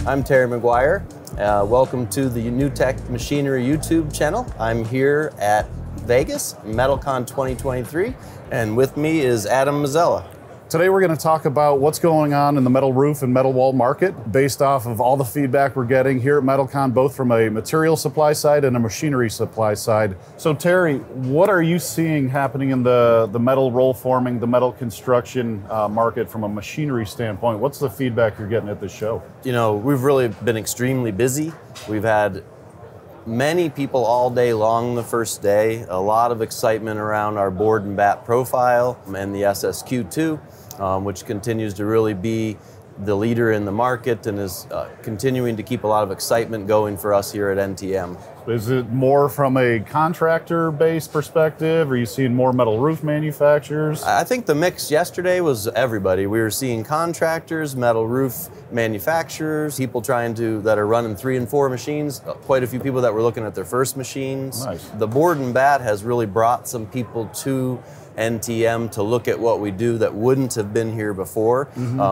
I'm Terry McGuire. Welcome to the New Tech Machinery YouTube channel. I'm here at Vegas, MetalCon 2023, and with me is Adam Mazzella. Today we're going to talk about what's going on in the metal roof and metal wall market based off of all the feedback we're getting here at MetalCon, both from a material supply side and a machinery supply side. So Terry, what are you seeing happening in the metal roll forming, the metal construction market from a machinery standpoint? What's the feedback you're getting at this show? You know, we've really been extremely busy. We've had many people all day long the first day, a lot of excitement around our board and bat profile and the SSQ2. Which continues to really be the leader in the market and is continuing to keep a lot of excitement going for us here at NTM. Is it more from a contractor-based perspective? Are you seeing more metal roof manufacturers? I think the mix yesterday was everybody. We were seeing contractors, metal roof manufacturers, people that are running 3 and 4 machines, quite a few people that were looking at their first machines. Nice. The board and bat has really brought some people to NTM to look at what we do that wouldn't have been here before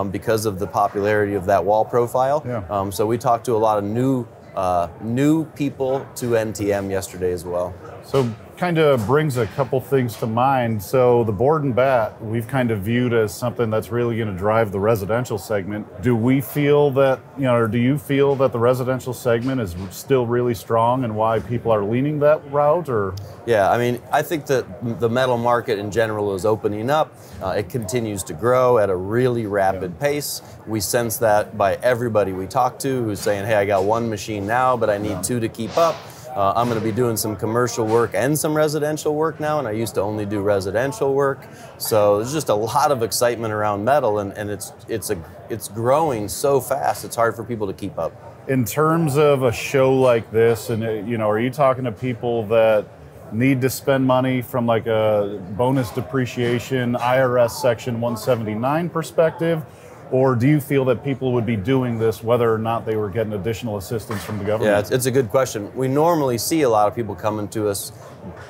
because of the popularity of that wall profile. Yeah. So we talked to a lot of new people to NTM yesterday as well. So kind of brings a couple things to mind. So the board and bat, we've kind of viewed as something that's really going to drive the residential segment. Do we feel that, or do you feel that the residential segment is still really strong and why people are leaning that route? Or? Yeah, I mean, I think that the metal market in general is opening up. It continues to grow at a really rapid pace. We sense that by everybody we talk to who's saying, hey, I got 1 machine now, but I need 2 to keep up. I'm going to be doing some commercial work and some residential work now, and I used to only do residential work. So there's just a lot of excitement around metal, and it's growing so fast, it's hard for people to keep up. In terms of a show like this, and are you talking to people that need to spend money from like a bonus depreciation, IRS Section 179 perspective? Or do you feel that people would be doing this whether or not they were getting additional assistance from the government? Yeah, it's a good question. We normally see a lot of people coming to us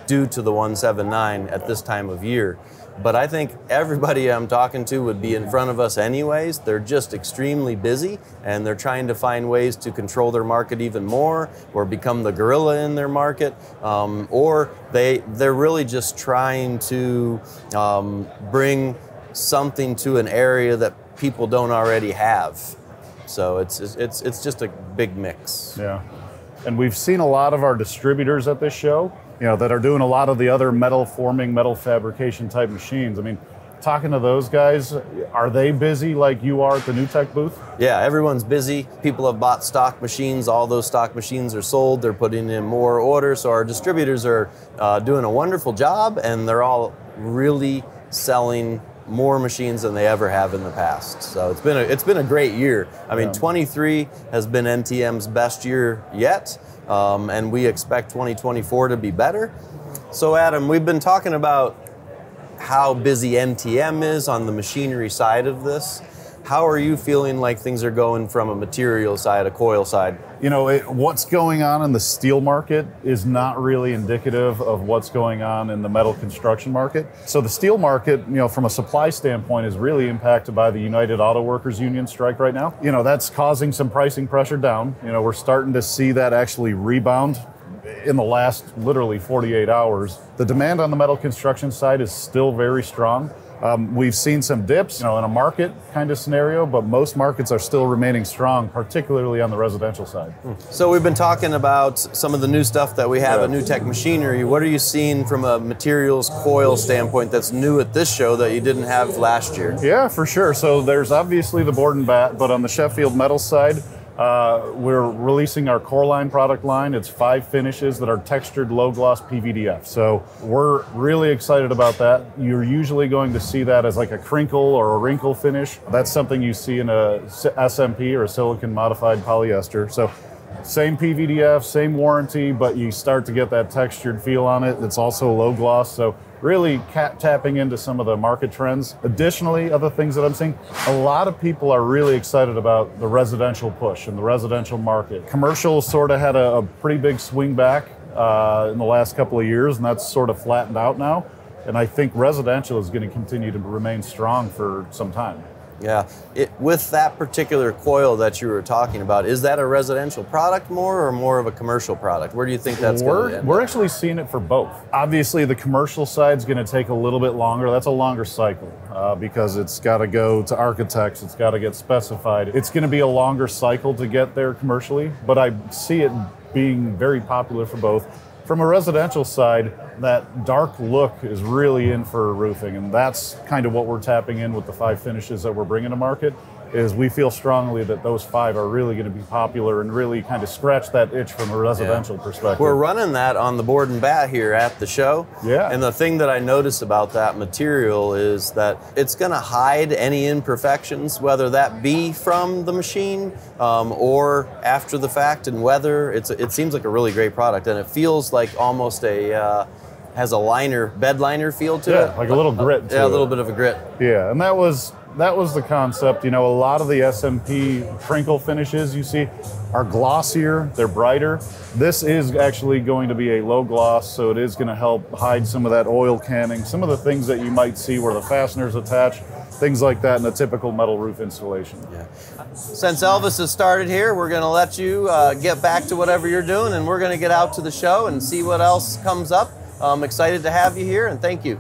due to the 179 at this time of year. But I think everybody I'm talking to would be in front of us anyways. They're just extremely busy and they're trying to find ways to control their market even more or become the gorilla in their market. Or they're really just trying to bring something to an area that people don't already have. So it's just a big mix. Yeah. And we've seen a lot of our distributors at this show, that are doing a lot of the other metal forming, metal fabrication type machines. I mean, talking to those guys, are they busy like you are at the New Tech booth? Yeah, everyone's busy. People have bought stock machines. All those stock machines are sold. They're putting in more orders. So our distributors are doing a wonderful job, and they're all really selling more machines than they ever have in the past. So it's been a great year. I mean, 23 has been NTM's best year yet, and we expect 2024 to be better. So Adam, we've been talking about how busy NTM is on the machinery side of this. How are you feeling like things are going from a material side, a coil side? What's going on in the steel market is not really indicative of what's going on in the metal construction market. So the steel market, from a supply standpoint, is really impacted by the United Auto Workers Union strike right now. That's causing some pricing pressure down. We're starting to see that actually rebound in the last literally 48 hours. The demand on the metal construction side is still very strong. We've seen some dips, in a market kind of scenario, but most markets are still remaining strong, particularly on the residential side. So we've been talking about some of the new stuff that we have at New Tech Machinery. What are you seeing from a materials coil standpoint that's new at this show that you didn't have last year? Yeah, for sure. So there's obviously the board and bat, but on the Sheffield metal side, we're releasing our Coreline product line. It's 5 finishes that are textured low gloss PVDF. So we're really excited about that. You're usually going to see that as like a crinkle or a wrinkle finish. That's something you see in a SMP or a silicon modified polyester. So same PVDF, same warranty, but you start to get that textured feel on it. It's also low gloss. So really tapping into some of the market trends. Additionally, other things that I'm seeing, a lot of people are really excited about the residential push and the residential market. Commercial sort of had a pretty big swing back in the last couple of years, and that's sort of flattened out now. And I think residential is going to continue to remain strong for some time. Yeah. With that particular coil that you were talking about, is that a residential product or more of a commercial product? Where do you think that's going to end? We're actually seeing it for both. Obviously, the commercial side's going to take a little bit longer. That's a longer cycle because it's got to go to architects. It's got to get specified. It's going to be a longer cycle to get there commercially, but I see it being very popular for both. From a residential side, that dark look is really in for roofing, and that's kind of what we're tapping in with the 5 finishes that we're bringing to market. Is we feel strongly that those 5 are really going to be popular and really kind of scratch that itch from a residential perspective. We're running that on the board and bat here at the show. Yeah. And the thing that I notice about that material is that it's going to hide any imperfections, whether that be from the machine or after the fact and weather. It seems like a really great product, and it feels like almost has a bed liner feel to it. Like a little grit to it. Yeah, a little bit of a grit. Yeah, and that was the concept. You know, a lot of the SMP crinkle finishes you see are glossier, they're brighter. This is actually going to be a low gloss, so it is going to help hide some of that oil canning, some of the things that you might see where the fasteners attach, things like that in a typical metal roof installation. Yeah. Since Elvis has started here, we're going to let you get back to whatever you're doing, and we're going to get out to the show and see what else comes up. I'm excited to have you here, and thank you.